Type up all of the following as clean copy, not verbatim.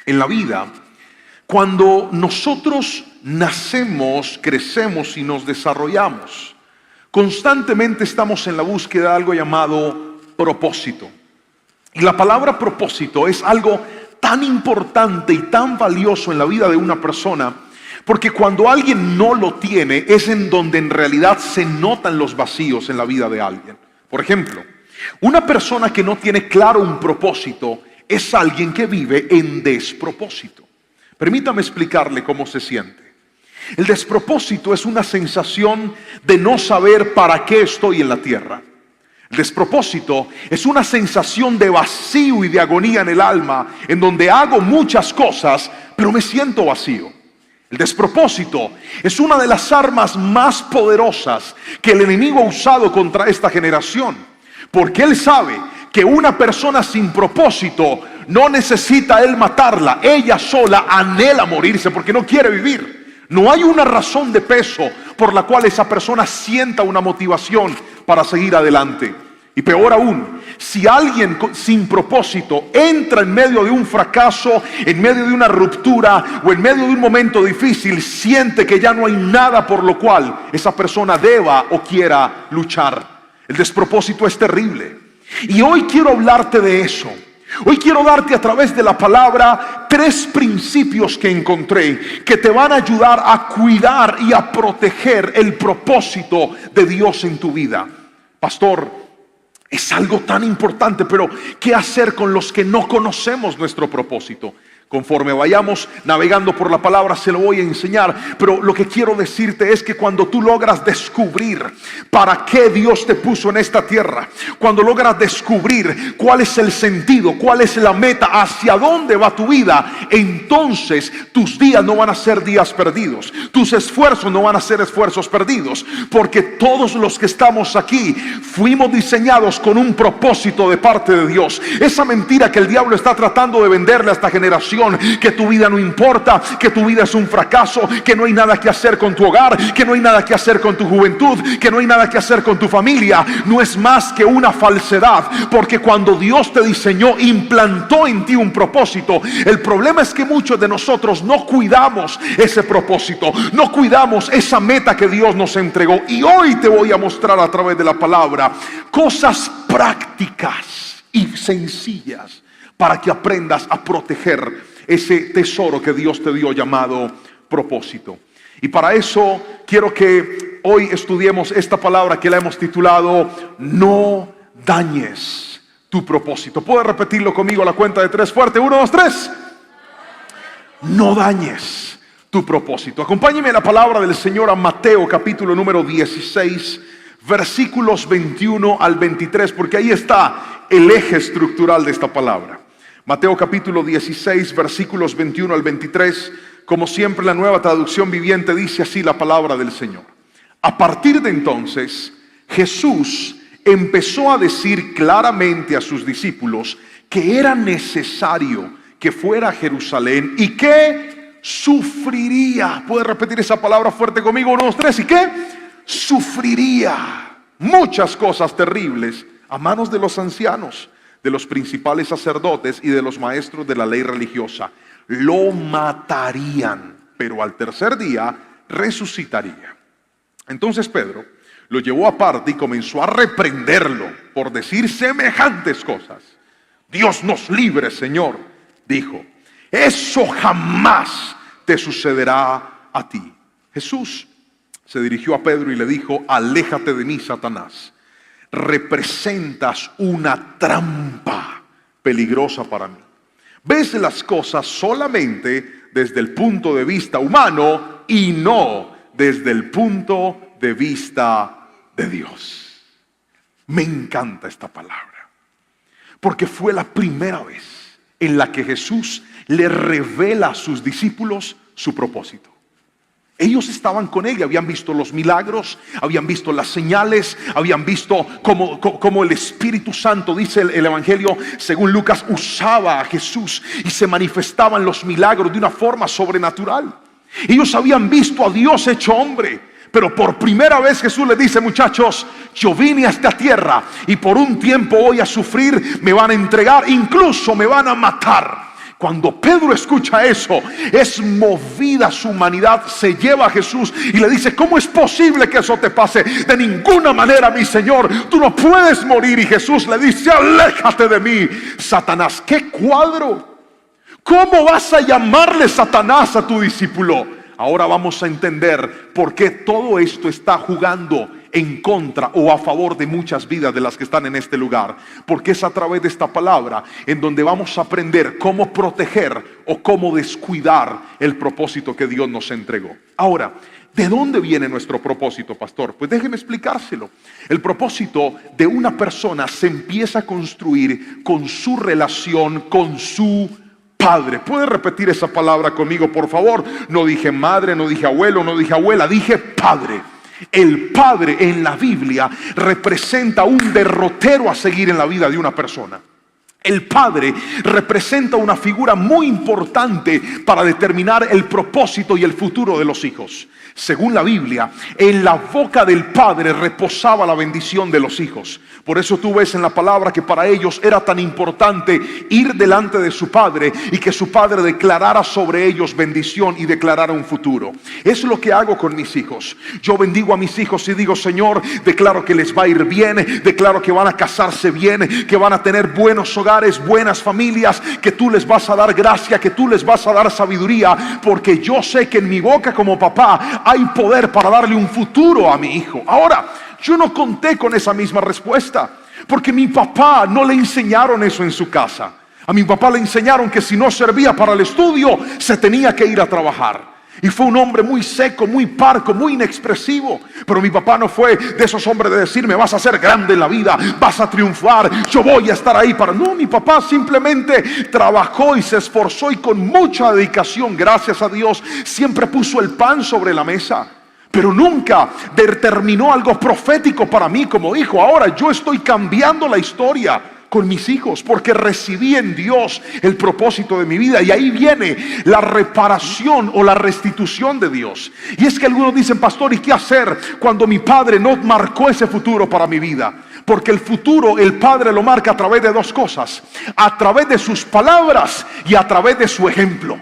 En la vida, cuando nosotros nacemos, crecemos y nos desarrollamos, constantemente estamos en la búsqueda de algo llamado propósito. Y la palabra propósito es algo tan importante y tan valioso en la vida de una persona, porque cuando alguien no lo tiene es en donde en realidad se notan los vacíos en la vida de alguien. Por ejemplo, una persona que no tiene claro un propósito es alguien que vive en despropósito. Permítame explicarle cómo se siente. El despropósito es una sensación de no saber para qué estoy en la tierra. El despropósito es una sensación de vacío y de agonía en el alma, en donde hago muchas cosas, pero me siento vacío. El despropósito es una de las armas más poderosas que el enemigo ha usado contra esta generación, porque él sabe que una persona sin propósito no necesita él matarla, ella sola anhela morirse porque no quiere vivir. No hay una razón de peso por la cual esa persona sienta una motivación para seguir adelante. Y peor aún, si alguien sin propósito entra en medio de un fracaso, en medio de una ruptura o en medio de un momento difícil, siente que ya no hay nada por lo cual esa persona deba o quiera luchar. El despropósito es terrible. Y hoy quiero hablarte de eso. Hoy quiero darte a través de la palabra 3 principios que encontré que te van a ayudar a cuidar y a proteger el propósito de Dios en tu vida. Pastor, es algo tan importante, pero ¿qué hacer con los que no conocemos nuestro propósito? Conforme vayamos navegando por la palabra se lo voy a enseñar, pero lo que quiero decirte es que cuando tú logras descubrir para qué Dios te puso en esta tierra, cuando logras descubrir cuál es el sentido, cuál es la meta, hacia dónde va tu vida, entonces tus días no van a ser días perdidos, tus esfuerzos no van a ser esfuerzos perdidos, porque todos los que estamos aquí fuimos diseñados con un propósito de parte de Dios. Esa mentira que el diablo está tratando de venderle a esta generación, que tu vida no importa, que tu vida es un fracaso, que no hay nada que hacer con tu hogar, que no hay nada que hacer con tu juventud, que no hay nada que hacer con tu familia, no es más que una falsedad, porque cuando Dios te diseñó, implantó en ti un propósito. El problema es que muchos de nosotros no cuidamos ese propósito, no cuidamos esa meta que Dios nos entregó. Y hoy te voy a mostrar a través de la palabra cosas prácticas y sencillas para que aprendas a proteger ese tesoro que Dios te dio llamado propósito. Y para eso quiero que hoy estudiemos esta palabra que la hemos titulado no dañes tu propósito. ¿Puedes repetirlo conmigo a la cuenta de 3 fuerte? 1, 2, 3. No dañes tu propósito. Acompáñeme a la palabra del Señor a Mateo capítulo número 16, versículos 21 al 23, porque ahí está el eje estructural de esta palabra. Mateo capítulo 16, versículos 21 al 23, como siempre la Nueva Traducción Viviente dice así la palabra del Señor. A partir de entonces, Jesús empezó a decir claramente a sus discípulos que era necesario que fuera a Jerusalén y que sufriría. ¿Puedes repetir esa palabra fuerte conmigo? 1, 2, 3. ¿Y qué? Sufriría muchas cosas terribles a manos de los ancianos, de los principales sacerdotes y de los maestros de la ley religiosa. Lo matarían, pero al tercer día resucitaría. Entonces Pedro lo llevó aparte y comenzó a reprenderlo por decir semejantes cosas. Dios nos libre, Señor, dijo. Eso jamás te sucederá a ti. Jesús se dirigió a Pedro y le dijo: aléjate de mí, Satanás. Representas una trampa peligrosa para mí. Ves las cosas solamente desde el punto de vista humano y no desde el punto de vista de Dios. Me encanta esta palabra, porque fue la primera vez en la que Jesús le revela a sus discípulos su propósito. Ellos estaban con él y habían visto los milagros, habían visto las señales, habían visto cómo el Espíritu Santo, dice el Evangelio según Lucas, usaba a Jesús y se manifestaban los milagros de una forma sobrenatural. Ellos habían visto a Dios hecho hombre, pero por primera vez Jesús les dice: muchachos, yo vine a esta tierra y por un tiempo voy a sufrir, me van a entregar, incluso me van a matar. Cuando Pedro escucha eso, es movida su humanidad, se lleva a Jesús y le dice: ¿cómo es posible que eso te pase? De ninguna manera, mi Señor, tú no puedes morir. Y Jesús le dice: aléjate de mí, Satanás. ¡Qué cuadro! ¿Cómo vas a llamarle Satanás a tu discípulo? Ahora vamos a entender por qué todo esto está jugando en contra o a favor de muchas vidas de las que están en este lugar. Porque es a través de esta palabra en donde vamos a aprender cómo proteger o cómo descuidar el propósito que Dios nos entregó. Ahora, ¿de dónde viene nuestro propósito, pastor? Pues déjeme explicárselo. El propósito de una persona se empieza a construir con su relación con su Padre. ¿Puede repetir esa palabra conmigo, por favor? No dije madre, no dije abuelo, no dije abuela, dije Padre. El Padre en la Biblia representa un derrotero a seguir en la vida de una persona. El Padre representa una figura muy importante para determinar el propósito y el futuro de los hijos. Según la Biblia, en la boca del Padre reposaba la bendición de los hijos. Por eso tú ves en la palabra que para ellos era tan importante ir delante de su Padre y que su Padre declarara sobre ellos bendición y declarara un futuro. Es lo que hago con mis hijos. Yo bendigo a mis hijos y digo: Señor, declaro que les va a ir bien, declaro que van a casarse bien, que van a tener buenos hogares, buenas familias, que tú les vas a dar gracia, que tú les vas a dar sabiduría, porque yo sé que en mi boca como papá hay poder para darle un futuro a mi hijo. Ahora, yo no conté con esa misma respuesta, porque mi papá no le enseñaron eso en su casa. A mi papá le enseñaron que si no servía para el estudio, se tenía que ir a trabajar. Y fue un hombre muy seco, muy parco, muy inexpresivo. Pero mi papá no fue de esos hombres de decirme: vas a ser grande en la vida, vas a triunfar, yo voy a estar ahí para... No, mi papá simplemente trabajó y se esforzó, y con mucha dedicación, gracias a Dios, siempre puso el pan sobre la mesa. Pero nunca determinó algo profético para mí como hijo. Ahora yo estoy cambiando la historia con mis hijos, porque recibí en Dios el propósito de mi vida. Y ahí viene la reparación o la restitución de Dios. Y es que algunos dicen: pastor, ¿y qué hacer cuando mi padre no marcó ese futuro para mi vida? Porque el futuro el Padre lo marca a través de dos cosas: a través de sus palabras y a través de su ejemplo.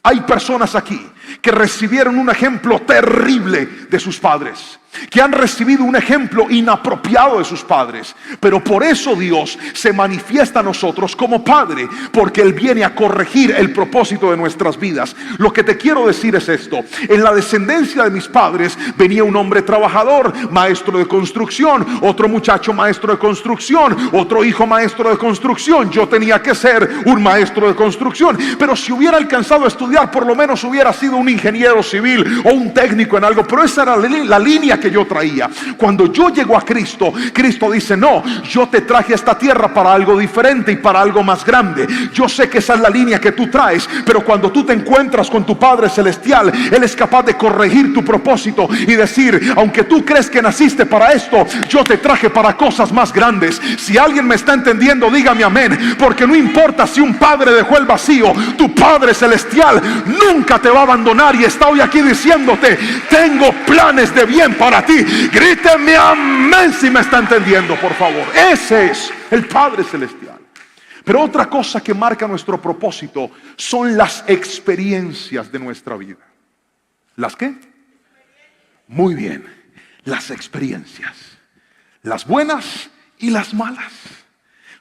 Hay personas aquí que recibieron un ejemplo terrible de sus padres, que han recibido un ejemplo inapropiado de sus padres, pero por eso Dios se manifiesta a nosotros como Padre, porque Él viene a corregir el propósito de nuestras vidas. Lo que te quiero decir es esto: en la descendencia de mis padres venía un hombre trabajador, maestro de construcción, otro muchacho maestro de construcción, otro hijo maestro de construcción. Yo tenía que ser un maestro de construcción, pero si hubiera alcanzado a estudiar, por lo menos hubiera sido un ingeniero civil o un técnico en algo. Pero esa era la línea que yo traía. Cuando yo llego a Cristo, Cristo dice: no, yo te traje a esta tierra para algo diferente y para algo más grande. Yo sé que esa es la línea que tú traes, pero cuando tú te encuentras con tu Padre Celestial, Él es capaz de corregir tu propósito y decir: aunque tú crees que naciste para esto, yo te traje para cosas más grandes. Si alguien me está entendiendo, dígame amén, porque no importa si un padre dejó el vacío, tu Padre Celestial nunca te va a abandonar, y está hoy aquí diciéndote: tengo planes de bien para ti. Gríteme amén si me está entendiendo, por favor. Ese es el Padre Celestial. Pero otra cosa que marca nuestro propósito son las experiencias de nuestra vida. ¿Las qué? Muy bien, las experiencias, las buenas y las malas.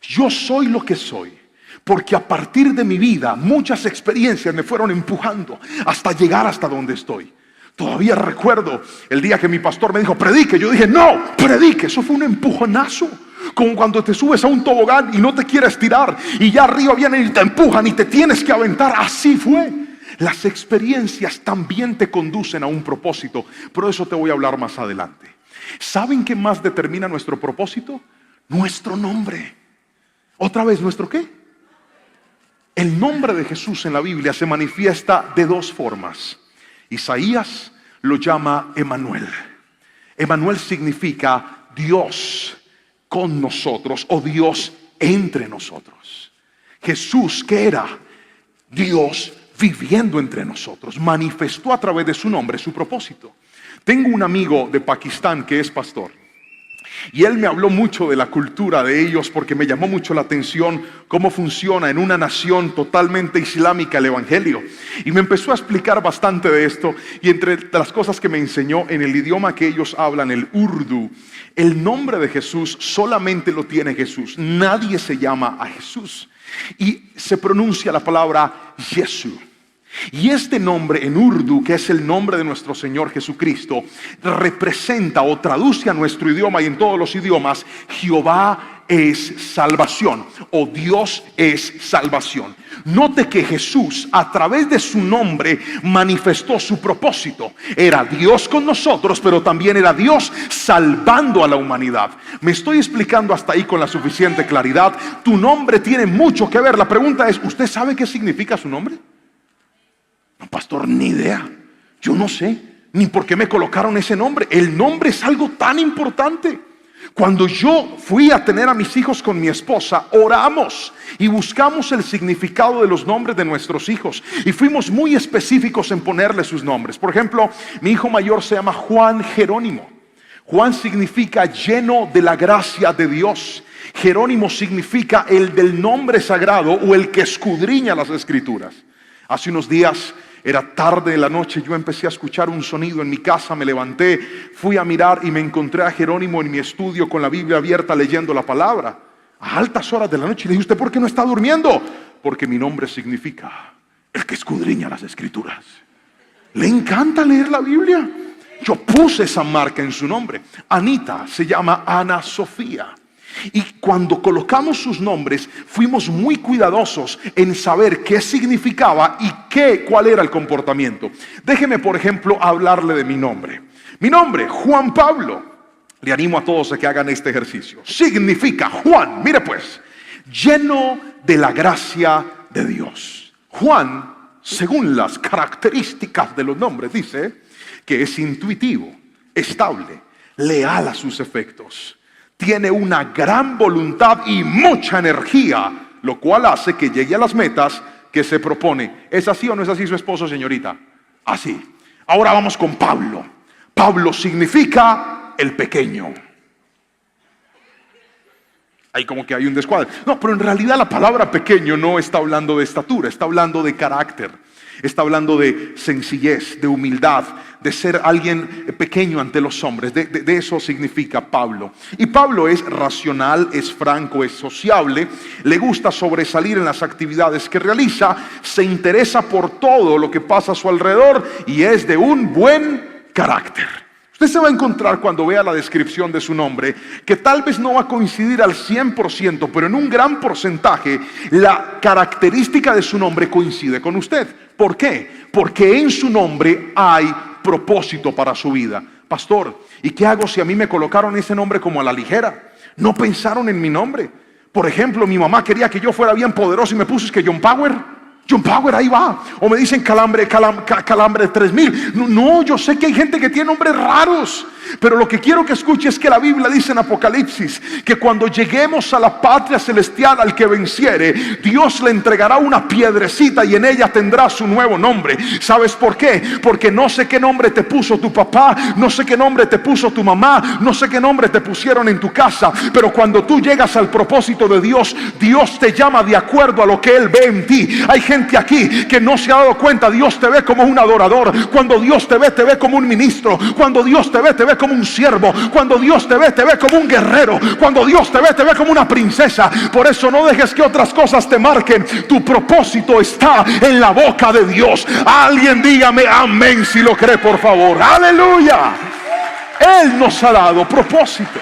Yo soy lo que soy porque a partir de mi vida muchas experiencias me fueron empujando hasta llegar hasta donde estoy. Todavía recuerdo el día que mi pastor me dijo: predique. Yo dije: no, predique. Eso fue un empujonazo, como cuando te subes a un tobogán y no te quieres tirar, y ya arriba vienen y te empujan y te tienes que aventar. Así fue. Las experiencias también te conducen a un propósito, pero eso te voy a hablar más adelante. ¿Saben qué más determina nuestro propósito? Nuestro nombre. Otra vez, ¿nuestro qué? El nombre de Jesús en la Biblia se manifiesta de dos formas. Isaías lo llama Emanuel. Emanuel significa Dios con nosotros, o Dios entre nosotros. Jesús, ¿qué era? Dios viviendo entre nosotros. Manifestó a través de su nombre su propósito. Tengo un amigo de Pakistán que es pastor, Y él me habló mucho de la cultura de ellos porque me llamó mucho la atención cómo funciona en una nación totalmente islámica el evangelio. Y me empezó a explicar bastante de esto. Y entre las cosas que me enseñó, en el idioma que ellos hablan, el urdu, el nombre de Jesús solamente lo tiene Jesús. Nadie se llama a Jesús. Y se pronuncia la palabra Jesús. Y este nombre en urdu, que es el nombre de nuestro Señor Jesucristo, representa o traduce a nuestro idioma y en todos los idiomas: Jehová es salvación, o Dios es salvación. Note que Jesús, a través de su nombre, manifestó su propósito. Era Dios con nosotros, pero también era Dios salvando a la humanidad. Me estoy explicando hasta ahí con la suficiente claridad. Tu nombre tiene mucho que ver. La pregunta es, ¿usted sabe qué significa su nombre? No, pastor, ni idea. Yo no sé ni por qué me colocaron ese nombre. El nombre es algo tan importante. Cuando yo fui a tener a mis hijos con mi esposa, oramos y buscamos el significado de los nombres de nuestros hijos. Y fuimos muy específicos en ponerle sus nombres. Por ejemplo, mi hijo mayor se llama Juan Jerónimo. Juan significa lleno de la gracia de Dios. Jerónimo significa el del nombre sagrado o el que escudriña las escrituras. Hace unos días, era tarde de la noche, yo empecé a escuchar un sonido en mi casa, me levanté, fui a mirar y me encontré a Jerónimo en mi estudio con la Biblia abierta leyendo la palabra. A altas horas de la noche le dije, ¿usted por qué no está durmiendo? Porque mi nombre significa el que escudriña las escrituras. Le encanta leer la Biblia. Yo puse esa marca en su nombre. Anita se llama Ana Sofía. Y cuando colocamos sus nombres, fuimos muy cuidadosos en saber qué significaba y cuál era el comportamiento. Déjeme, por ejemplo, hablarle de mi nombre. Mi nombre, Juan Pablo. Le animo a todos a que hagan este ejercicio. Significa Juan, mire pues, lleno de la gracia de Dios. Juan, según las características de los nombres, dice que es intuitivo, estable, leal a sus efectos. Tiene una gran voluntad y mucha energía, lo cual hace que llegue a las metas que se propone. ¿Es así o no es así su esposo, señorita? Así. Ahora vamos con Pablo. Pablo significa el pequeño. Ahí como que hay un descuadre. No, pero en realidad la palabra pequeño no está hablando de estatura, está hablando de carácter. Está hablando de sencillez, de humildad, de ser alguien pequeño ante los hombres. De eso significa Pablo. Y Pablo es racional, es franco, es sociable, le gusta sobresalir en las actividades que realiza, se interesa por todo lo que pasa a su alrededor y es de un buen carácter. Usted se va a encontrar cuando vea la descripción de su nombre que tal vez no va a coincidir al 100%, pero en un gran porcentaje la característica de su nombre coincide con usted. ¿Por qué? Porque en su nombre hay propósito para su vida. Pastor, ¿y qué hago si a mí me colocaron ese nombre como a la ligera? No pensaron en mi nombre. Por ejemplo, mi mamá quería que yo fuera bien poderoso y me puso es que John Power. John Power, ahí va. O me dicen calambre 3000. No, yo sé que hay gente que tiene nombres raros, pero lo que quiero que escuche es que la Biblia dice en Apocalipsis que cuando lleguemos a la patria celestial, al que venciere, Dios le entregará una piedrecita y en ella tendrá su nuevo nombre. ¿Sabes por qué? Porque no sé qué nombre te puso tu papá, no sé qué nombre te puso tu mamá, no sé qué nombre te pusieron en tu casa, pero cuando tú llegas al propósito de Dios, Dios te llama de acuerdo a lo que Él ve en ti. Hay gente aquí que no se ha dado cuenta. Dios te ve como un adorador. Cuando Dios te ve como un ministro. Cuando Dios te ve como un siervo. Cuando Dios te ve como un guerrero. Cuando Dios te ve como una princesa. Por eso no dejes que otras cosas te marquen. Tu propósito está en la boca de Dios. Alguien dígame amén si lo cree, por favor. Aleluya. Él nos ha dado propósito.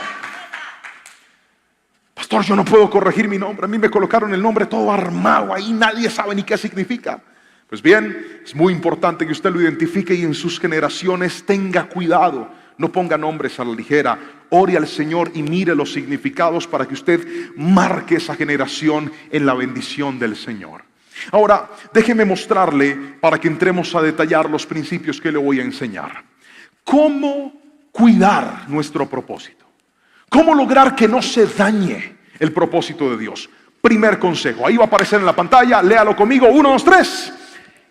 Pastor, yo no puedo corregir mi nombre. A mí me colocaron el nombre todo armado ahí, nadie sabe ni qué significa. Pues bien, es muy importante que usted lo identifique y en sus generaciones tenga cuidado. No ponga nombres a la ligera. Ore al Señor y mire los significados para que usted marque esa generación en la bendición del Señor. Ahora, déjeme mostrarle para que entremos a detallar los principios que le voy a enseñar. ¿Cómo cuidar nuestro propósito? ¿Cómo lograr que no se dañe el propósito de Dios? Primer consejo, ahí va a aparecer en la pantalla, léalo conmigo, 1, 2, 3.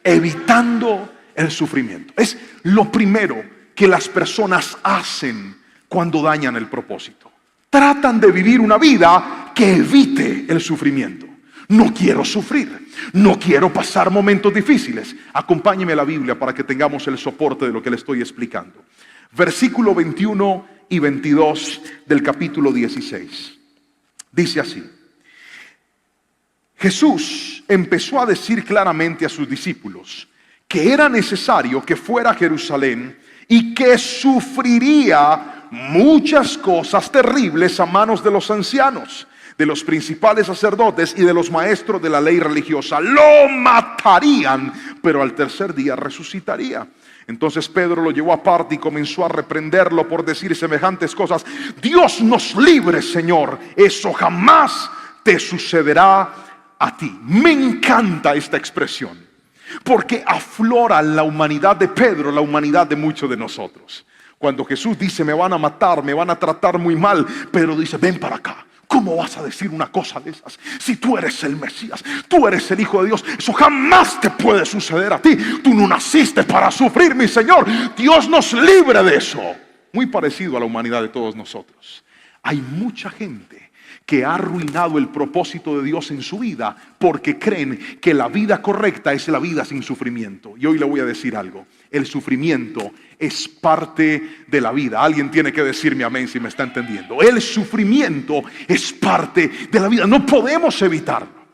Evitando el sufrimiento. Es lo primero que las personas hacen cuando dañan el propósito. tratan de vivir una vida que evite el sufrimiento. No quiero sufrir, no quiero pasar momentos difíciles. Acompáñeme a la Biblia para que tengamos el soporte de lo que le estoy explicando. Versículo 21 y 22 del capítulo 16. Dice así: Jesús empezó a decir claramente a sus discípulos que era necesario que fuera a Jerusalén y que sufriría muchas cosas terribles a manos de los ancianos, de los principales sacerdotes y de los maestros de la ley religiosa. Lo matarían, pero al tercer día resucitaría. Entonces Pedro lo llevó aparte y comenzó a reprenderlo por decir semejantes cosas. Dios nos libre, Señor, eso jamás te sucederá a ti. Me encanta esta expresión, porque aflora la humanidad de Pedro, la humanidad de muchos de nosotros. Cuando Jesús dice: me van a matar, me van a tratar muy mal, Pedro dice: ven para acá. ¿Cómo vas a decir una cosa de esas? Si tú eres el Mesías, tú eres el Hijo de Dios, eso jamás te puede suceder a ti. Tú no naciste para sufrir, mi Señor. Dios nos libre de eso. Muy parecido a la humanidad de todos nosotros. Hay mucha gente que ha arruinado el propósito de Dios en su vida porque creen que la vida correcta es la vida sin sufrimiento. Y hoy le voy a decir algo: el sufrimiento es parte de la vida. Alguien tiene que decirme amén si me está entendiendo. El sufrimiento es parte de la vida, no podemos evitarlo.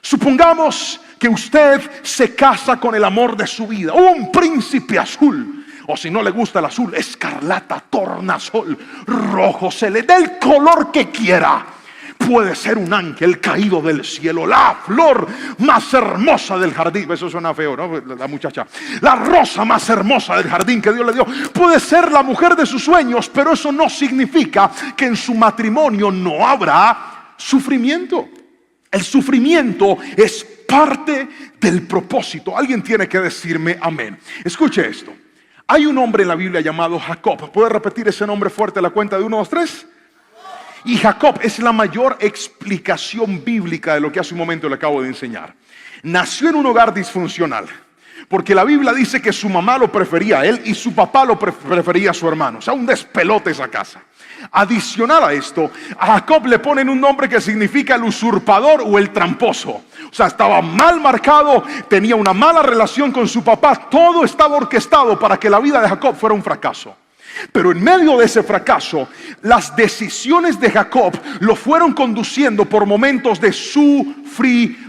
Supongamos que usted se casa con el amor de su vida, un príncipe azul, o si no le gusta el azul, escarlata, tornasol, rojo, celeste, del color que quiera. Puede ser un ángel caído del cielo, la flor más hermosa del jardín. Eso suena feo, ¿no? La muchacha, la rosa más hermosa del jardín que Dios le dio. Puede ser la mujer de sus sueños, pero eso no significa que en su matrimonio no habrá sufrimiento. El sufrimiento es parte del propósito. Alguien tiene que decirme amén. Escuche esto. Hay un hombre en la Biblia llamado Jacob. ¿Puede repetir ese nombre fuerte a la cuenta de 1, 2, 3? Y Jacob es la mayor explicación bíblica de lo que hace un momento le acabo de enseñar. Nació en un hogar disfuncional, porque la Biblia dice que su mamá lo prefería a él y su papá lo prefería a su hermano. O sea, un despelote esa casa. Adicional a esto, a Jacob le ponen un nombre que significa el usurpador o el tramposo. O sea, estaba mal marcado, tenía una mala relación con su papá. Todo estaba orquestado para que la vida de Jacob fuera un fracaso. Pero en medio de ese fracaso, las decisiones de Jacob lo fueron conduciendo por momentos de sufrimiento.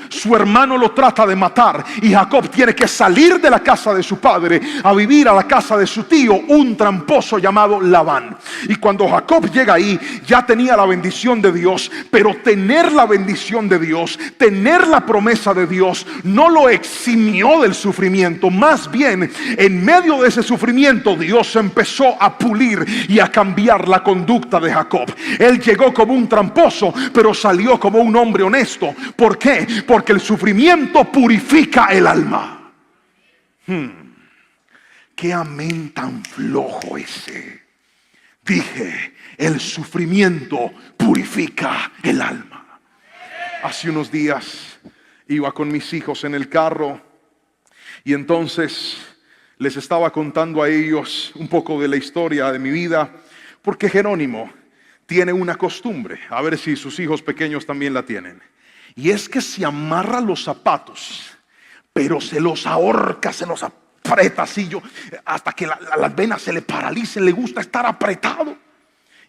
Su hermano lo trata de matar y Jacob tiene que salir de la casa de su padre a vivir a la casa de su tío, un tramposo llamado Labán. Y cuando Jacob llega ahí, ya tenía la bendición de Dios, pero tener la bendición de Dios, tener la promesa de Dios, no lo eximió del sufrimiento. Más bien, en medio de ese sufrimiento, Dios empezó a pulir y a cambiar la conducta de Jacob. Él llegó como un tramposo, pero salió como un hombre honesto. ¿Por qué? Porque el sufrimiento purifica el alma. Qué amén tan flojo ese. Dije, el sufrimiento purifica el alma. Hace unos días iba con mis hijos en el carro y entonces les estaba contando a ellos un poco de la historia de mi vida, porque Jerónimo tiene una costumbre, a ver si sus hijos pequeños también la tienen, y es que se amarra los zapatos, pero se los ahorca, se los aprieta así, hasta que las venas se le paralicen. Le gusta estar apretado,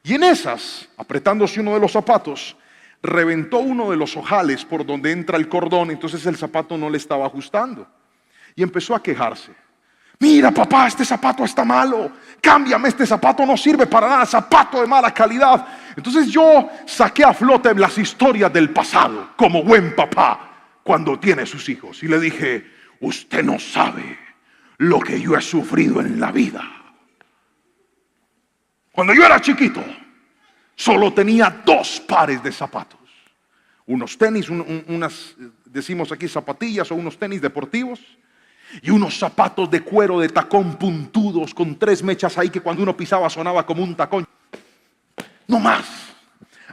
y en esas, apretándose uno de los zapatos, reventó uno de los ojales por donde entra el cordón. Entonces el zapato no le estaba ajustando y empezó a quejarse. Mira, papá, este zapato está malo, cámbiame, este zapato no sirve para nada, zapato de mala calidad. Entonces yo saqué a flote las historias del pasado, como buen papá cuando tiene sus hijos, y le dije: usted no sabe lo que yo he sufrido en la vida. Cuando yo era chiquito, solo tenía 2 pares de zapatos, unos tenis, unas, decimos aquí, zapatillas o unos tenis deportivos, y unos zapatos de cuero de tacón puntudos con 3 mechas ahí que cuando uno pisaba sonaba como un tacón. No más.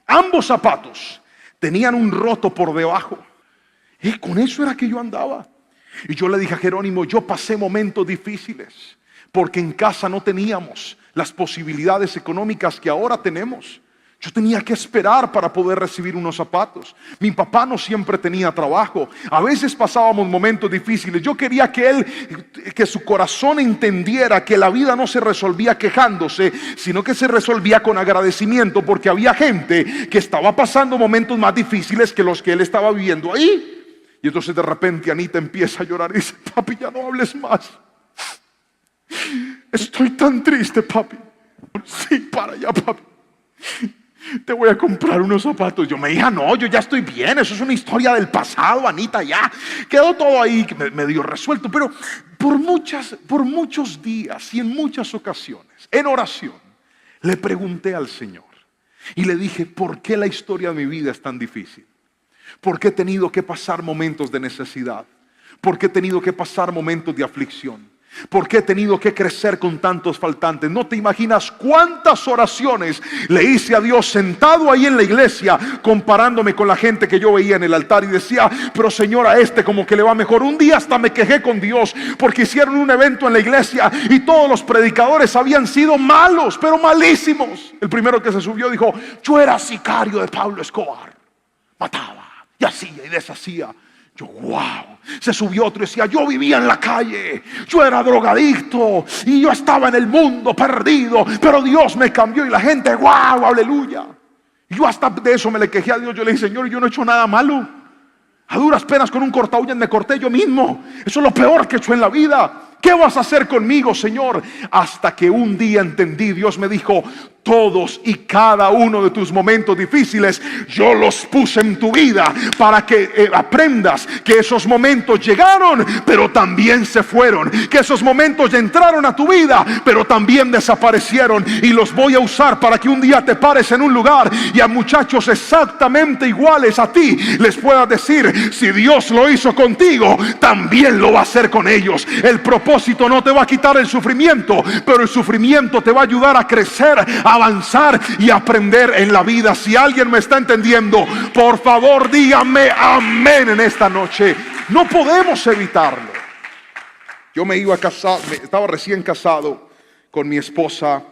Ambos zapatos tenían un roto por debajo. Y con eso era que yo andaba. Y yo le dije a Jerónimo: yo pasé momentos difíciles porque en casa no teníamos las posibilidades económicas que ahora tenemos. Yo tenía que esperar para poder recibir unos zapatos. Mi papá no siempre tenía trabajo. A veces pasábamos momentos difíciles. Yo quería que su corazón entendiera que la vida no se resolvía quejándose, sino que se resolvía con agradecimiento, porque había gente que estaba pasando momentos más difíciles que los que él estaba viviendo ahí. Y entonces de repente Anita empieza a llorar y dice: papi, ya no hables más. Estoy tan triste, papi. Sí, para allá, papi. Te voy a comprar unos zapatos. Yo me dije: no, yo ya estoy bien. Eso es una historia del pasado, Anita. Ya quedó todo ahí medio resuelto. Pero por muchos días y en muchas ocasiones, en oración, le pregunté al Señor y le dije: ¿por qué la historia de mi vida es tan difícil? ¿Por qué he tenido que pasar momentos de necesidad? ¿Por qué he tenido que pasar momentos de aflicción? ¿Por qué he tenido que crecer con tantos faltantes? No te imaginas cuántas oraciones le hice a Dios sentado ahí en la iglesia, comparándome con la gente que yo veía en el altar, y decía: pero Señor, a este como que le va mejor. Un día hasta me quejé con Dios porque hicieron un evento en la iglesia y todos los predicadores habían sido malos, pero malísimos. El primero que se subió dijo: yo era sicario de Pablo Escobar, mataba y hacía y deshacía. Yo, wow. Se subió otro y decía: yo vivía en la calle, yo era drogadicto y yo estaba en el mundo perdido, pero Dios me cambió. Y la gente, wow, aleluya. Y yo hasta de eso me le quejé a Dios. Yo le dije: Señor, yo no he hecho nada malo. A duras penas con un corta uñas me corté yo mismo. Eso es lo peor que he hecho en la vida. ¿Qué vas a hacer conmigo, Señor? Hasta que un día entendí. Dios me dijo: todos y cada uno de tus momentos difíciles yo los puse en tu vida para que aprendas que esos momentos llegaron, pero también se fueron. Que esos momentos entraron a tu vida, pero también desaparecieron. Y los voy a usar para que un día te pares en un lugar y a muchachos exactamente iguales a ti les puedas decir: si Dios lo hizo contigo, también lo va a hacer con ellos. El propósito no te va a quitar el sufrimiento, pero el sufrimiento te va a ayudar a crecer, a avanzar y aprender en la vida. Si alguien me está entendiendo, por favor dígame amén en esta noche. No podemos evitarlo. Yo me iba a casar, estaba recién casado con mi esposa,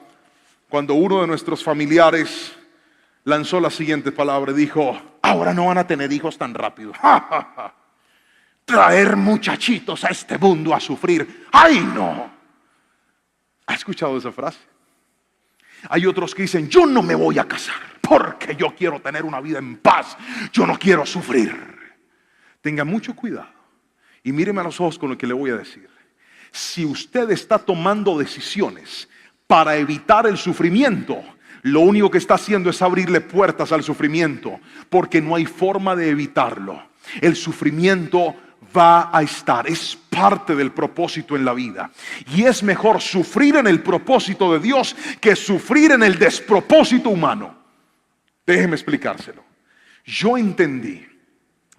cuando uno de nuestros familiares lanzó la siguiente palabra. Dijo: ahora no van a tener hijos tan rápido. Traer muchachitos a este mundo a sufrir. ¡Ay, no! ¿Ha escuchado esa frase? Hay otros que dicen: yo no me voy a casar porque yo quiero tener una vida en paz, yo no quiero sufrir. Tenga mucho cuidado y míreme a los ojos con lo que le voy a decir. Si usted está tomando decisiones para evitar el sufrimiento, lo único que está haciendo es abrirle puertas al sufrimiento, porque no hay forma de evitarlo. El sufrimiento va a estar, es parte del propósito en la vida. Y es mejor sufrir en el propósito de Dios que sufrir en el despropósito humano. Déjeme explicárselo. Yo entendí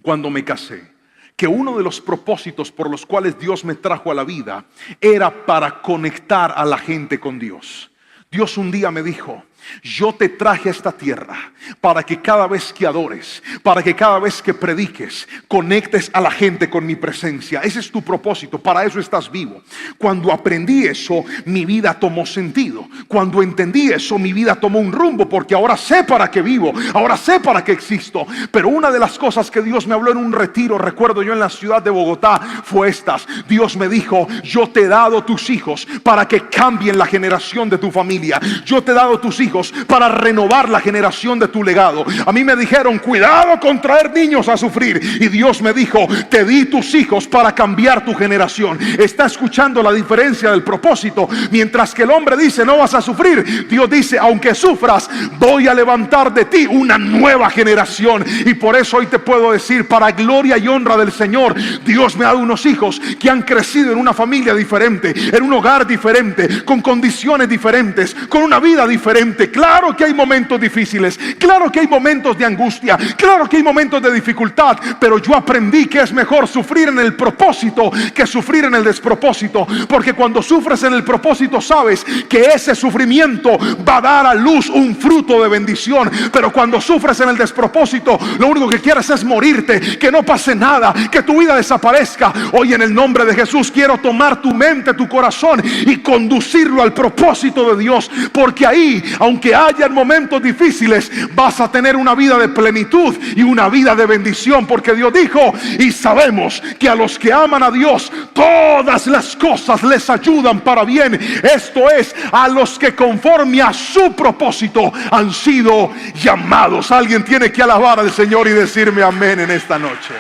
cuando me casé que uno de los propósitos por los cuales Dios me trajo a la vida era para conectar a la gente con Dios. Dios un día me dijo: yo te traje a esta tierra para que cada vez que adores, para que cada vez que prediques, conectes a la gente con mi presencia. Ese es tu propósito, para eso estás vivo. Cuando aprendí eso, mi vida tomó sentido. Cuando entendí eso, mi vida tomó un rumbo, porque ahora sé para qué vivo, ahora sé para qué existo. Pero una de las cosas que Dios me habló en un retiro, recuerdo yo en la ciudad de Bogotá, fue estas. Dios me dijo: yo te he dado tus hijos para que cambien la generación de tu familia. Yo te he dado tus hijos para renovar la generación de tu legado. A mí me dijeron: cuidado con traer niños a sufrir. Y Dios me dijo: te di tus hijos para cambiar tu generación. Está escuchando la diferencia del propósito. Mientras que el hombre dice: no vas a sufrir, Dios dice: aunque sufras, voy a levantar de ti una nueva generación. Y por eso hoy te puedo decir, para gloria y honra del Señor, Dios me ha dado unos hijos que han crecido en una familia diferente, en un hogar diferente, con condiciones diferentes, con una vida diferente. Claro que hay momentos difíciles, claro que hay momentos de angustia, claro que hay momentos de dificultad, pero yo aprendí que es mejor sufrir en el propósito que sufrir en el despropósito, porque cuando sufres en el propósito sabes que ese sufrimiento va a dar a luz un fruto de bendición. Pero cuando sufres en el despropósito, lo único que quieres es morirte, que no pase nada, que tu vida desaparezca. Hoy en el nombre de Jesús quiero tomar tu mente, tu corazón y conducirlo al propósito de Dios, porque ahí, aunque hayan momentos difíciles, vas a tener una vida de plenitud y una vida de bendición, porque Dios dijo, y sabemos que a los que aman a Dios, todas las cosas les ayudan para bien. Esto es, a los que conforme a su propósito han sido llamados. Alguien tiene que alabar al Señor y decirme amén en esta noche.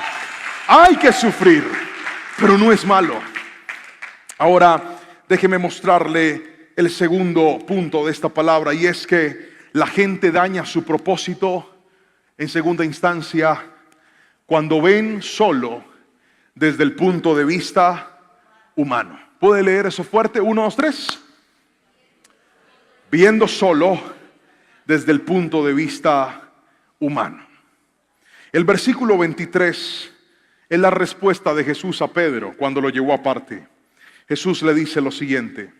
Hay que sufrir, pero no es malo. Ahora, déjeme mostrarle el segundo punto de esta palabra, y es que la gente daña su propósito en segunda instancia cuando ven solo desde el punto de vista humano. ¿Puede leer eso fuerte? 1, 2, 3. Viendo solo desde el punto de vista humano. El versículo 23 es la respuesta de Jesús a Pedro cuando lo llevó aparte. Jesús le dice lo siguiente: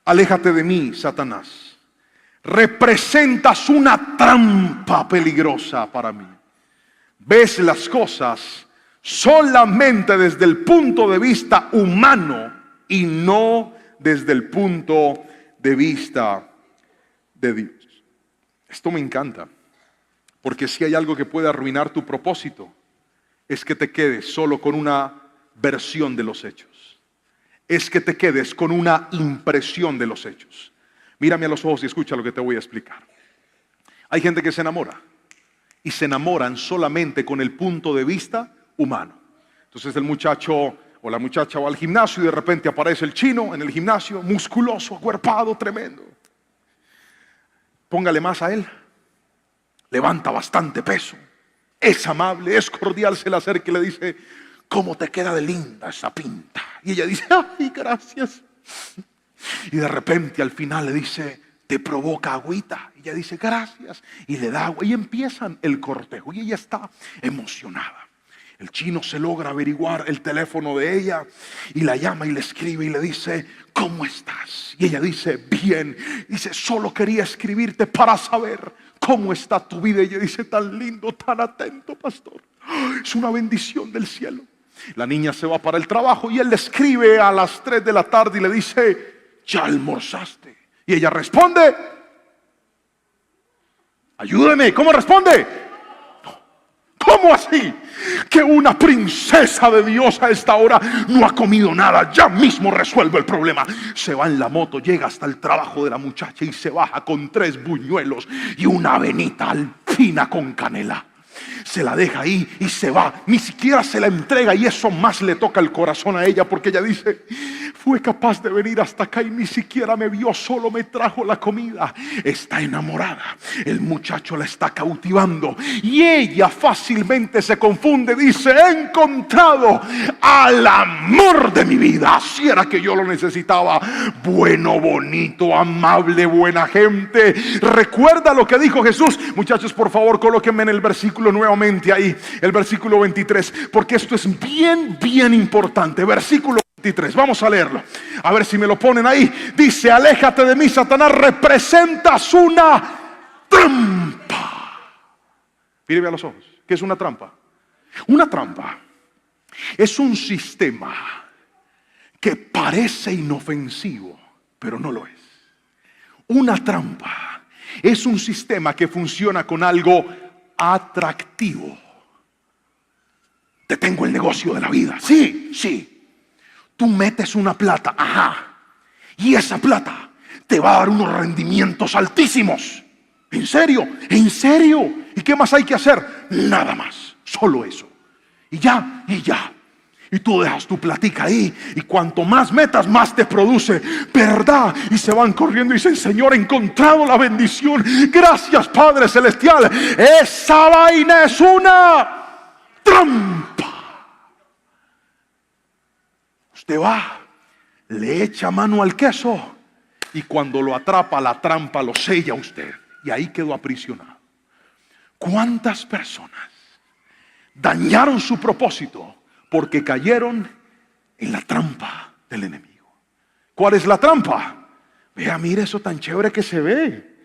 aléjate de mí, Satanás. Representas una trampa peligrosa para mí. Ves las cosas solamente desde el punto de vista humano y no desde el punto de vista de Dios. Esto me encanta, porque si hay algo que puede arruinar tu propósito, es que te quedes solo con una versión de los hechos. Es que te quedes con una impresión de los hechos. Mírame a los ojos y escucha lo que te voy a explicar. Hay gente que se enamora y se enamoran solamente con el punto de vista humano. Entonces el muchacho o la muchacha va al gimnasio y de repente aparece el chino en el gimnasio, musculoso, acuerpado, tremendo. Póngale más a él. Levanta bastante peso. Es amable, es cordial, se le acerca y le dice: ¿cómo te queda de linda esa pinta? Y ella dice: ay, gracias. Y de repente al final le dice: ¿te provoca agüita? Y ella dice: gracias. Y le da agua y empiezan el cortejo y ella está emocionada. El chino se logra averiguar el teléfono de ella y la llama y le escribe y le dice: ¿cómo estás? Y ella dice: bien. Dice: solo quería escribirte para saber cómo está tu vida. Y ella dice: tan lindo, tan atento, pastor. Es una bendición del cielo. La niña se va para el trabajo y él le escribe a las 3 de la tarde y le dice: ¿ya almorzaste? Y ella responde: ayúdeme. ¿Cómo responde? ¿Cómo así? Que una princesa de Dios a esta hora no ha comido nada. Ya mismo resuelvo el problema. Se va en la moto, llega hasta el trabajo de la muchacha y se baja con 3 buñuelos y una avenita alpina con canela. Se la deja ahí y se va. Ni siquiera se la entrega, y eso más le toca el corazón a ella, porque ella dice: fue capaz de venir hasta acá y ni siquiera me vio, solo me trajo la comida. Está enamorada. El muchacho la está cautivando y ella fácilmente se confunde. Dice: he encontrado al amor de mi vida. Así era que yo lo necesitaba. Bueno, bonito, amable, buena gente. Recuerda lo que dijo Jesús. Muchachos, por favor, colóquenme en el versículo nuevamente ahí, el versículo 23, porque esto es bien importante. Versículo 23, vamos a leerlo, a ver si me lo ponen ahí. Dice: aléjate de mí, Satanás, representas una trampa. Míreme a los ojos. ¿Qué es una trampa? Una trampa es un sistema que parece inofensivo, pero no lo es. Una trampa es un sistema que funciona con algo atractivo. Te tengo el negocio de la vida. Sí, sí. Tú metes una plata, ajá, y esa plata te va a dar unos rendimientos altísimos. ¿En serio? ¿En serio? ¿Y qué más hay que hacer? Nada más, solo eso. Y ya, y ya. Y tú dejas tu platica ahí, y cuanto más metas, más te produce, ¿verdad? Y se van corriendo y dicen: Señor, he encontrado la bendición. Gracias, Padre Celestial. Esa vaina es una trampa. Usted va, le echa mano al queso, y cuando lo atrapa, la trampa lo sella a usted, y ahí quedó aprisionado. ¿Cuántas personas dañaron su propósito porque cayeron en la trampa del enemigo? ¿Cuál es la trampa? Vea, mire eso tan chévere que se ve.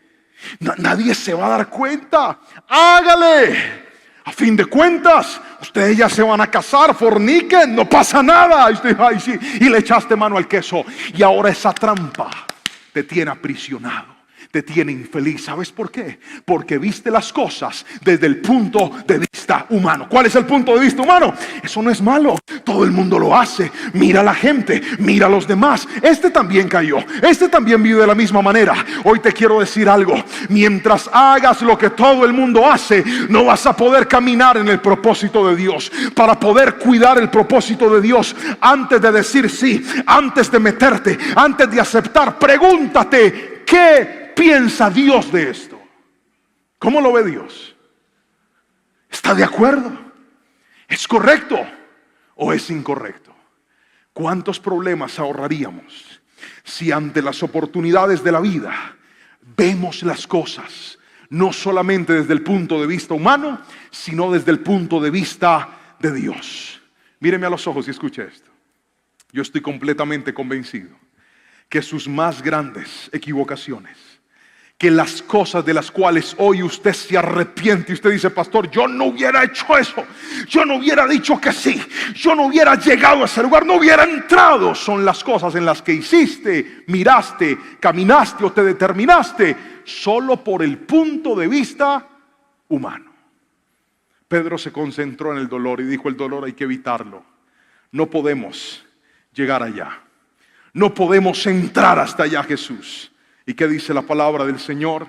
Nadie se va a dar cuenta. Hágale. A fin de cuentas, ustedes ya se van a casar, forniquen, no pasa nada. Y usted, ay, sí, y le echaste mano al queso. Y ahora esa trampa te tiene aprisionado, te tiene infeliz. ¿Sabes por qué? Porque viste las cosas desde el punto de vista humano. ¿Cuál es el punto de vista humano? Eso no es malo, todo el mundo lo hace. Mira a la gente, mira a los demás. Este también cayó, este también vive de la misma manera. Hoy te quiero decir algo: mientras hagas lo que todo el mundo hace, no vas a poder caminar en el propósito de Dios. Para poder cuidar el propósito de Dios, antes de decir sí, antes de meterte, antes de aceptar, pregúntate: ¿qué piensa Dios de esto? ¿Cómo lo ve Dios? ¿Está de acuerdo? ¿Es correcto o es incorrecto? ¿Cuántos problemas ahorraríamos si ante las oportunidades de la vida vemos las cosas no solamente desde el punto de vista humano, sino desde el punto de vista de Dios? Míreme a los ojos y escuche esto. Yo estoy completamente convencido que sus más grandes equivocaciones, que las cosas de las cuales hoy usted se arrepiente y usted dice: pastor, yo no hubiera hecho eso, yo no hubiera dicho que sí, yo no hubiera llegado a ese lugar, no hubiera entrado, son las cosas en las que hiciste, miraste, caminaste o te determinaste solo por el punto de vista humano. Pedro se concentró en el dolor y dijo: el dolor hay que evitarlo. No podemos llegar allá, no podemos entrar hasta allá, Jesús. ¿Y qué dice la palabra del Señor?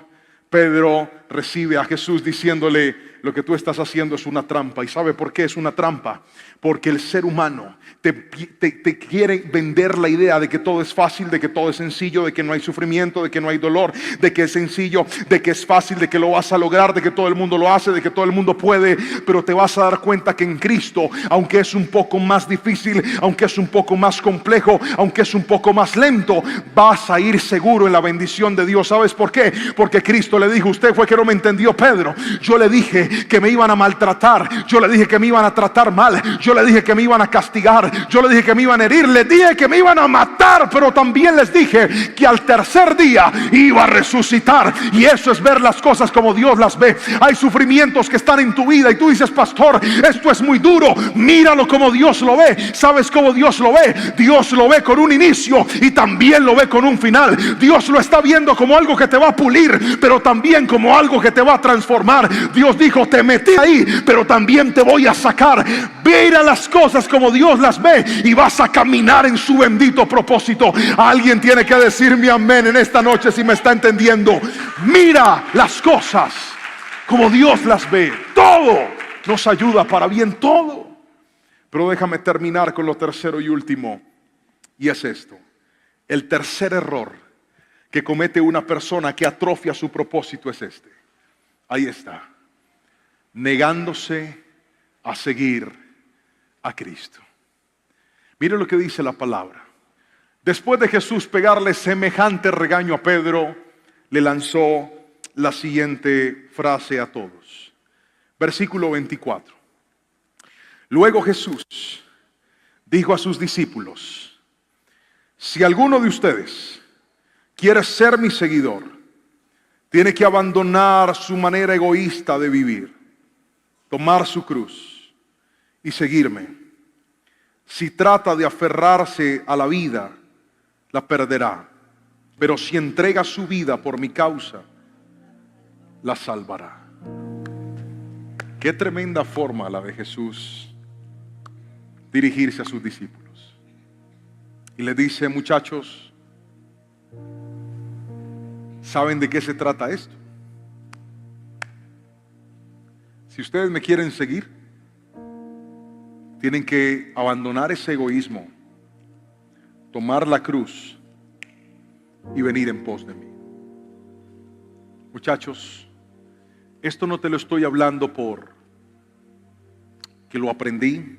Pedro recibe a Jesús diciéndole: lo que tú estás haciendo es una trampa. ¿Y sabe por qué es una trampa? Porque el ser humano te quiere vender la idea de que todo es fácil, de que todo es sencillo, de que no hay sufrimiento, de que no hay dolor, de que es sencillo, de que es fácil, de que lo vas a lograr, de que todo el mundo lo hace, de que todo el mundo puede. Pero te vas a dar cuenta que en Cristo, aunque es un poco más difícil, aunque es un poco más complejo, aunque es un poco más lento, vas a ir seguro en la bendición de Dios. ¿Sabes por qué? Porque Cristo le dijo: usted fue que no me entendió, Pedro. Yo le dije que me iban a maltratar, yo le dije que me iban a tratar mal, yo le dije que me iban a castigar, yo le dije que me iban a herir, les dije que me iban a matar, pero también les dije que al tercer día iba a resucitar. Y eso es ver las cosas como Dios las ve. Hay sufrimientos que están en tu vida y tú dices: pastor, esto es muy duro. Míralo como Dios lo ve. ¿Sabes cómo Dios lo ve? Dios lo ve con un inicio y también lo ve con un final. Dios lo está viendo como algo que te va a pulir, pero también como algo que te va a transformar. Dios dijo: te metí ahí, pero también te voy a sacar. Mira las cosas como Dios las ve y vas a caminar en su bendito propósito. Alguien tiene que decirme amén en esta noche si me está entendiendo. Mira las cosas como Dios las ve. Todo nos ayuda para bien, todo. Pero déjame terminar con lo tercero y último, y es esto: el tercer error que comete una persona que atrofia su propósito es este. Ahí está: negándose a seguir a Cristo. Mire lo que dice la palabra. Después de Jesús pegarle semejante regaño a Pedro, le lanzó la siguiente frase a todos. Versículo 24. Luego Jesús dijo a sus discípulos: si alguno de ustedes quiere ser mi seguidor, tiene que abandonar su manera egoísta de vivir, tomar su cruz y seguirme. Si trata de aferrarse a la vida, la perderá. Pero si entrega su vida por mi causa, la salvará. Qué tremenda forma la de Jesús dirigirse a sus discípulos. Y le dice: muchachos, ¿saben de qué se trata esto? Si ustedes me quieren seguir, tienen que abandonar ese egoísmo, tomar la cruz y venir en pos de mí. Muchachos, esto no te lo estoy hablando por que lo aprendí,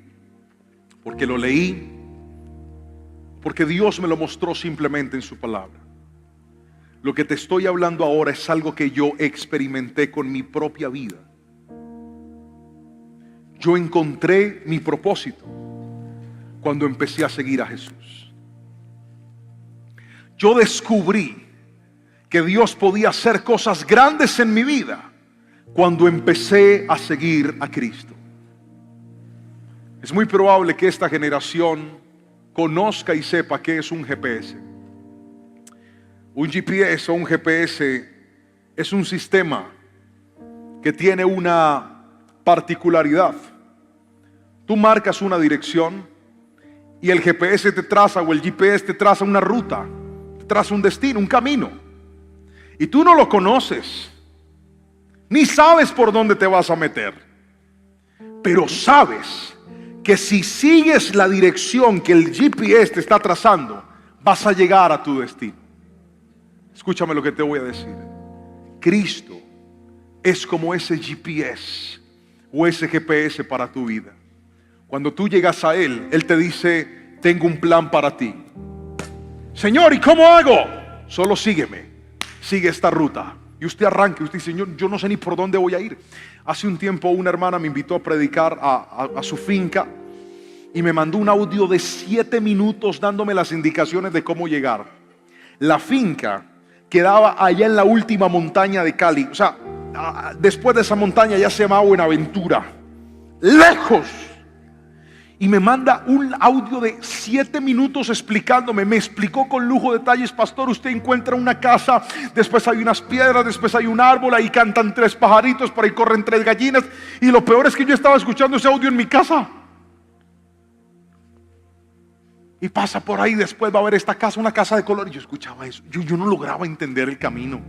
porque lo leí, porque Dios me lo mostró simplemente en su palabra. Lo que te estoy hablando ahora es algo que yo experimenté con mi propia vida. Yo encontré mi propósito cuando empecé a seguir a Jesús. Yo descubrí que Dios podía hacer cosas grandes en mi vida cuando empecé a seguir a Cristo. Es muy probable que esta generación conozca y sepa qué es un GPS. Un GPS o un GPS es un sistema que tiene una particularidad. Tú marcas una dirección y el GPS te traza, o el GPS te traza una ruta, te traza un destino, un camino. Y tú no lo conoces, ni sabes por dónde te vas a meter, pero sabes que si sigues la dirección que el GPS te está trazando, vas a llegar a tu destino. Escúchame lo que te voy a decir. Cristo es como ese GPS o ese GPS para tu vida. Cuando tú llegas a Él, Él te dice: tengo un plan para ti. Señor, ¿y cómo hago? Solo sígueme, sigue esta ruta. Y usted arranca, y usted dice: Señor, yo no sé ni por dónde voy a ir. Hace un tiempo una hermana me invitó a predicar a su finca y me mandó un audio de 7 minutos dándome las indicaciones de cómo llegar. La finca quedaba allá en la última montaña de Cali. O sea, después de esa montaña ya se llama Buenaventura, lejos. Y me manda un audio de 7 minutos explicándome. Me explicó con lujo de detalles: pastor, usted encuentra una casa, después hay unas piedras, después hay un árbol, ahí cantan 3 pajaritos, por ahí corren 3 gallinas. Y lo peor es que yo estaba escuchando ese audio en mi casa. Y pasa por ahí, después va a ver esta casa, una casa de color. Y yo escuchaba eso, yo no lograba entender el camino.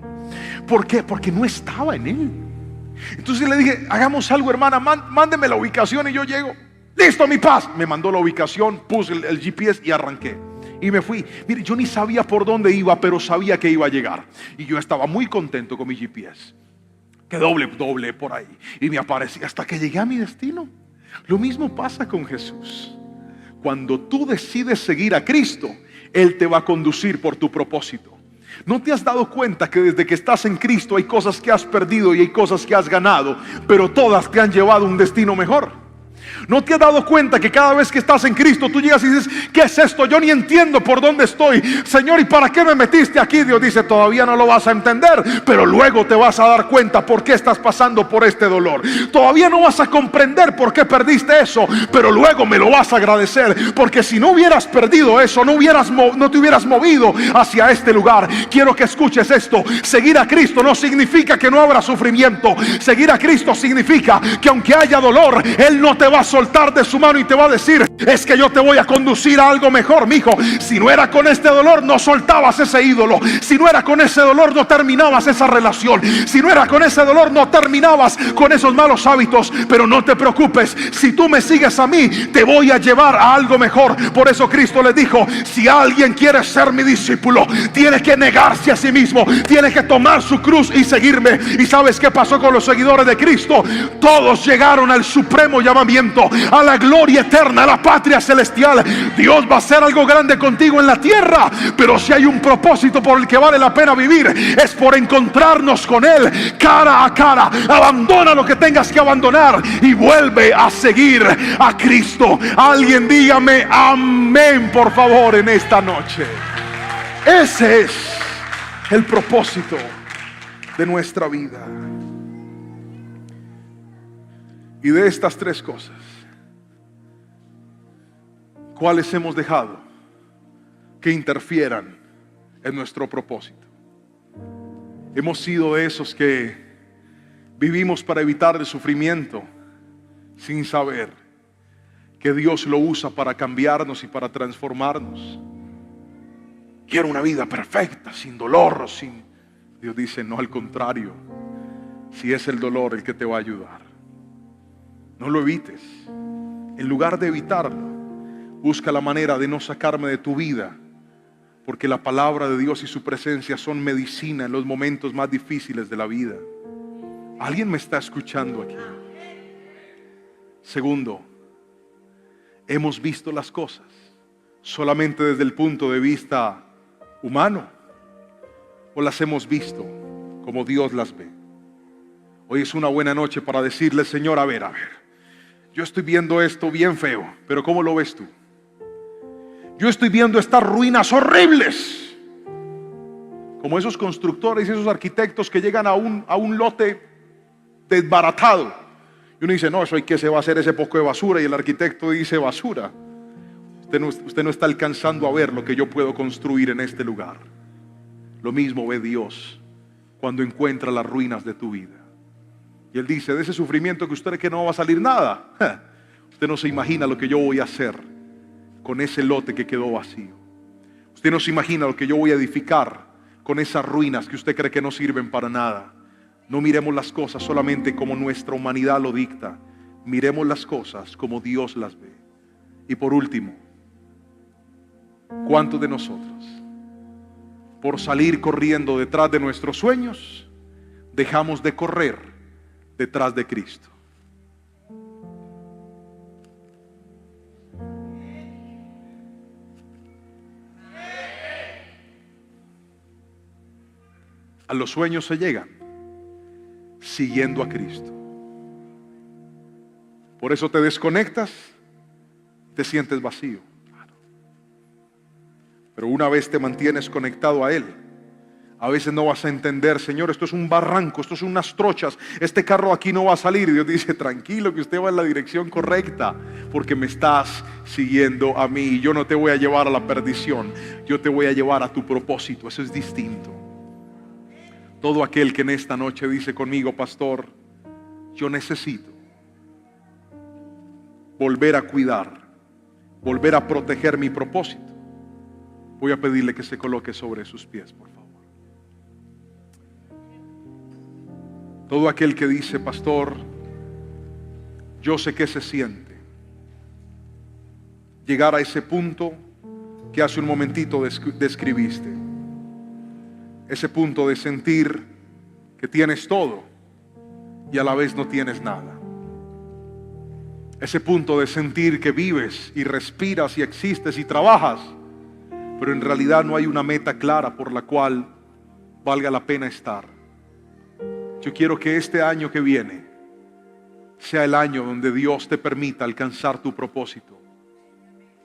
¿Por qué? Porque no estaba en él. Entonces le dije: hagamos algo, hermana, mándeme la ubicación y yo llego. Listo, mi paz. Me mandó la ubicación, puse el GPS y arranqué. Y me fui. Mire, yo ni sabía por dónde iba, pero sabía que iba a llegar. Y yo estaba muy contento con mi GPS. Que doble por ahí. Y me aparecía hasta que llegué a mi destino. Lo mismo pasa con Jesús. Cuando tú decides seguir a Cristo, Él te va a conducir por tu propósito. ¿No te has dado cuenta que desde que estás en Cristo hay cosas que has perdido y hay cosas que has ganado, pero todas te han llevado a un destino mejor? ¿No te has dado cuenta que cada vez que estás en Cristo tú llegas y dices: ¿qué es esto? Yo ni entiendo por dónde estoy. Señor, ¿y para qué me metiste aquí? Dios dice: todavía no lo vas a entender, pero luego te vas a dar cuenta por qué estás pasando por este dolor. Todavía no vas a comprender por qué perdiste eso, pero luego me lo vas a agradecer. Porque si no hubieras perdido eso, no te hubieras movido hacia este lugar. Quiero que escuches esto: seguir a Cristo no significa que no habrá sufrimiento. Seguir a Cristo significa que aunque haya dolor, Él no te va a soltar de su mano y te va a decir: es que yo te voy a conducir a algo mejor, mijo. Si no era con este dolor, no soltabas ese ídolo. Si no era con ese dolor, no terminabas esa relación. Si no era con ese dolor, no terminabas con esos malos hábitos. Pero no te preocupes, si tú me sigues a mí, te voy a llevar a algo mejor. Por eso Cristo le dijo: si alguien quiere ser mi discípulo, tiene que negarse a sí mismo, tiene que tomar su cruz y seguirme. ¿Y sabes qué pasó con los seguidores de Cristo? Todos llegaron al supremo llamamiento, a la gloria eterna, a la patria celestial. Dios va a hacer algo grande contigo en la tierra, pero si hay un propósito por el que vale la pena vivir, es por encontrarnos con Él cara a cara. Abandona lo que tengas que abandonar y vuelve a seguir a Cristo. Alguien dígame amén, por favor, en esta noche. Ese es el propósito de nuestra vida. Y de estas 3 cosas, ¿cuáles hemos dejado que interfieran en nuestro propósito? Hemos sido de esos que vivimos para evitar el sufrimiento, sin saber que Dios lo usa para cambiarnos y para transformarnos. Quiero una vida perfecta, sin dolor, Dios dice: no, al contrario, si es el dolor el que te va a ayudar. No lo evites. En lugar de evitarlo, busca la manera de no sacarme de tu vida, porque la palabra de Dios y su presencia son medicina en los momentos más difíciles de la vida. ¿Alguien me está escuchando aquí? Segundo, hemos visto las cosas solamente desde el punto de vista humano, o las hemos visto como Dios las ve. Hoy es una buena noche para decirle: Señor, a ver, yo estoy viendo esto bien feo, pero ¿cómo lo ves tú? Yo estoy viendo estas ruinas horribles, como esos constructores y esos arquitectos que llegan a un lote desbaratado y uno dice: no, eso hay que se va a hacer ese poco de basura, y el arquitecto dice: basura. Usted no está alcanzando a ver lo que yo puedo construir en este lugar. Lo mismo ve Dios cuando encuentra las ruinas de tu vida. Y Él dice, de ese sufrimiento que usted cree que no va a salir nada, usted no se imagina lo que yo voy a hacer con ese lote que quedó vacío. Usted no se imagina lo que yo voy a edificar con esas ruinas que usted cree que no sirven para nada. No miremos las cosas solamente como nuestra humanidad lo dicta. Miremos las cosas como Dios las ve. Y por último, ¿cuántos de nosotros, por salir corriendo detrás de nuestros sueños, dejamos de correr detrás de Cristo? A los sueños se llegan siguiendo a Cristo. Por eso te desconectas, te sientes vacío. Pero una vez te mantienes conectado a Él, a veces no vas a entender, Señor, esto es un barranco, esto son unas trochas, este carro aquí no va a salir. Y Dios dice, tranquilo, que usted va en la dirección correcta, porque me estás siguiendo a mí. Y yo no te voy a llevar a la perdición, yo te voy a llevar a tu propósito. Eso es distinto. Todo aquel que en esta noche dice conmigo, pastor, yo necesito volver a cuidar, volver a proteger mi propósito, voy a pedirle que se coloque sobre sus pies, por favor. Todo aquel que dice, pastor, yo sé que se siente llegar a ese punto que hace un momentito describiste. Ese punto de sentir que tienes todo y a la vez no tienes nada. Ese punto de sentir que vives y respiras y existes y trabajas, pero en realidad no hay una meta clara por la cual valga la pena estar. Yo quiero que este año que viene sea el año donde Dios te permita alcanzar tu propósito.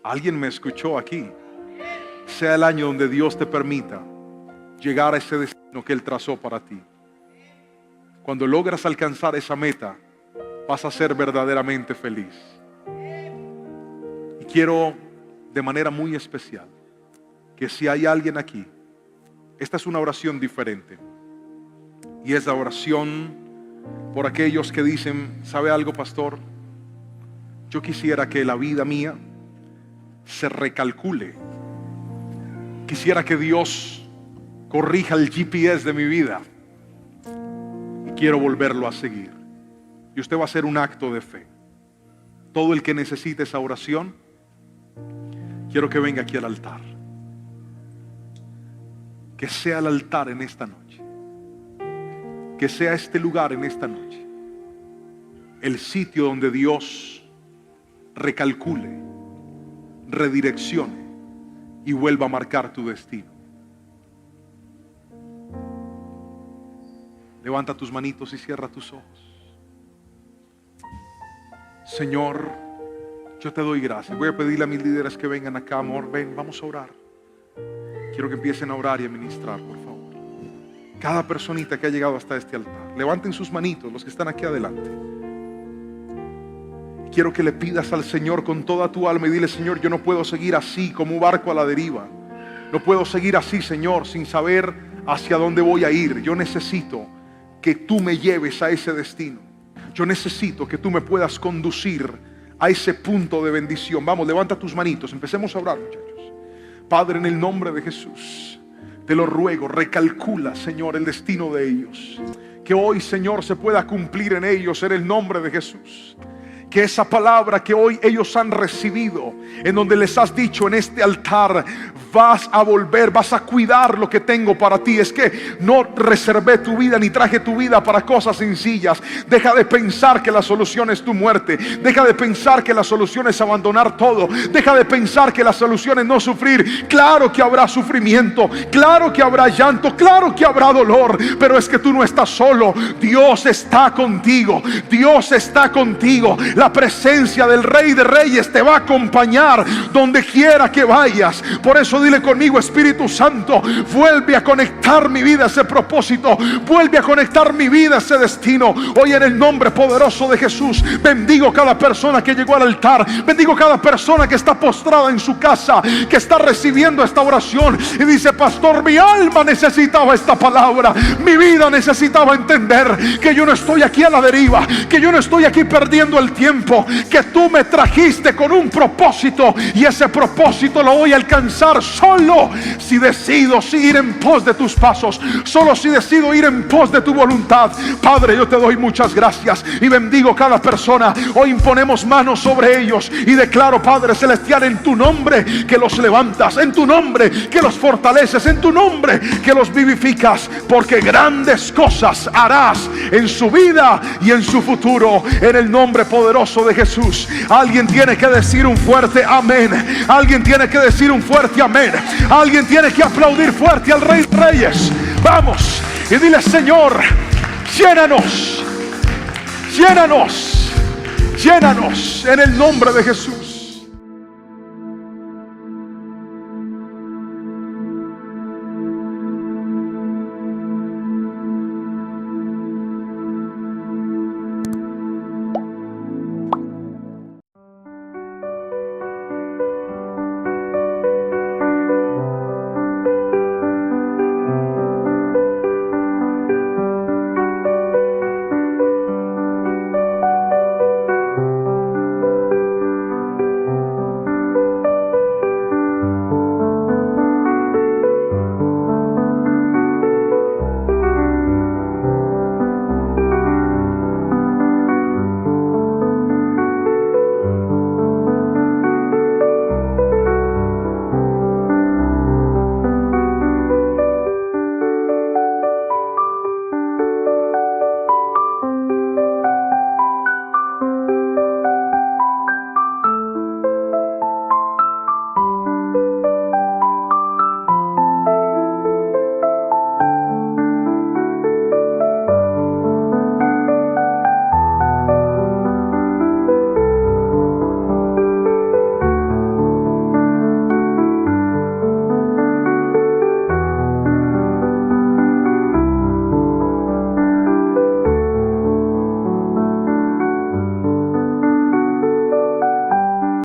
¿Alguien me escuchó aquí? Sea el año donde Dios te permita llegar a ese destino que Él trazó para ti. Cuando logras alcanzar esa meta, vas a ser verdaderamente feliz. Y quiero de manera muy especial que si hay alguien aquí, esta es una oración diferente. Y es la oración por aquellos que dicen, ¿sabe algo, pastor? Yo quisiera que la vida mía se recalcule. Quisiera que Dios corrija el GPS de mi vida y quiero volverlo a seguir. Y usted va a hacer un acto de fe. Todo el que necesite esa oración, quiero que venga aquí al altar. Que sea el altar en esta noche, que sea este lugar en esta noche el sitio donde Dios recalcule, redireccione y vuelva a marcar tu destino. Levanta tus manitos y cierra tus ojos. Señor, yo te doy gracias. Voy a pedirle a mis líderes que vengan acá, amor. Ven, vamos a orar. Quiero que empiecen a orar y a ministrar, por favor. Cada personita que ha llegado hasta este altar, levanten sus manitos, los que están aquí adelante. Quiero que le pidas al Señor con toda tu alma y dile, Señor, yo no puedo seguir así como un barco a la deriva. No puedo seguir así, Señor, sin saber hacia dónde voy a ir. Yo necesito que tú me lleves a ese destino. Yo necesito que tú me puedas conducir a ese punto de bendición. Vamos, levanta tus manitos, empecemos a orar, muchachos. Padre, en el nombre de Jesús, te lo ruego, recalcula, Señor, el destino de ellos. Que hoy, Señor, se pueda cumplir en ellos en el nombre de Jesús. Que esa palabra que hoy ellos han recibido, en donde les has dicho en este altar, vas a volver, vas a cuidar lo que tengo para ti. Es que no reservé tu vida ni traje tu vida para cosas sencillas. Deja de pensar que la solución es tu muerte. Deja de pensar que la solución es abandonar todo. Deja de pensar que la solución es no sufrir. Claro que habrá sufrimiento, claro que habrá llanto, claro que habrá dolor, pero es que tú no estás solo. Dios está contigo. Dios está contigo. La presencia del Rey de Reyes te va a acompañar donde quiera que vayas. Por eso dile conmigo: Espíritu Santo, vuelve a conectar mi vida a ese propósito, vuelve a conectar mi vida a ese destino. Hoy, en el nombre poderoso de Jesús, bendigo cada persona que llegó al altar, bendigo cada persona que está postrada en su casa, que está recibiendo esta oración y dice: pastor, mi alma necesitaba esta palabra, mi vida necesitaba entender que yo no estoy aquí a la deriva, que yo no estoy aquí perdiendo el tiempo, que tú me trajiste con un propósito, y ese propósito lo voy a alcanzar solo si decido ir en pos de tus pasos, solo si decido ir en pos de tu voluntad. Padre, yo te doy muchas gracias y bendigo cada persona. Hoy imponemos manos sobre ellos y declaro, Padre Celestial, en tu nombre que los levantas, en tu nombre que los fortaleces, en tu nombre que los vivificas, porque grandes cosas harás en su vida y en su futuro, en el nombre poderoso de Jesús. Alguien tiene que decir un fuerte amén. Alguien tiene que decir un fuerte amén. Alguien tiene que aplaudir fuerte al Rey de Reyes. Vamos y dile: Señor, llénanos, llénanos, llénanos en el nombre de Jesús.